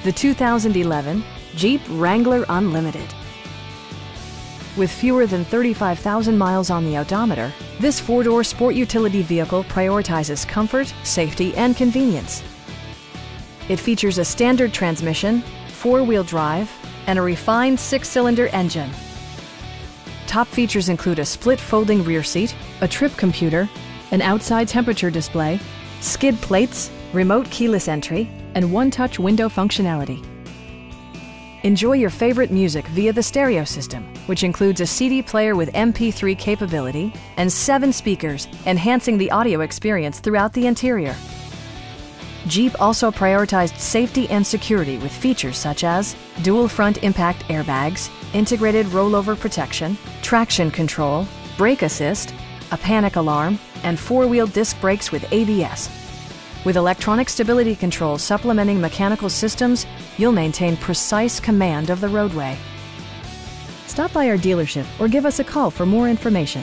The 2011 Jeep Wrangler Unlimited. With fewer than 35,000 miles on the odometer, this four-door sport utility vehicle prioritizes comfort, safety, and convenience. It features a standard transmission, four-wheel drive, and a refined six-cylinder engine. Top features include a split folding rear seat, a trip computer, an outside temperature display, skid plates, remote keyless entry, and one-touch window functionality. Enjoy your favorite music via the stereo system, which includes a CD player with MP3 capability and 7 speakers, enhancing the audio experience throughout the interior. Jeep also prioritized safety and security with features such as dual front impact airbags, integrated rollover protection, traction control, brake assist, a panic alarm, and four-wheel disc brakes with ABS. With electronic stability control supplementing mechanical systems, you'll maintain precise command of the roadway. Stop by our dealership or give us a call for more information.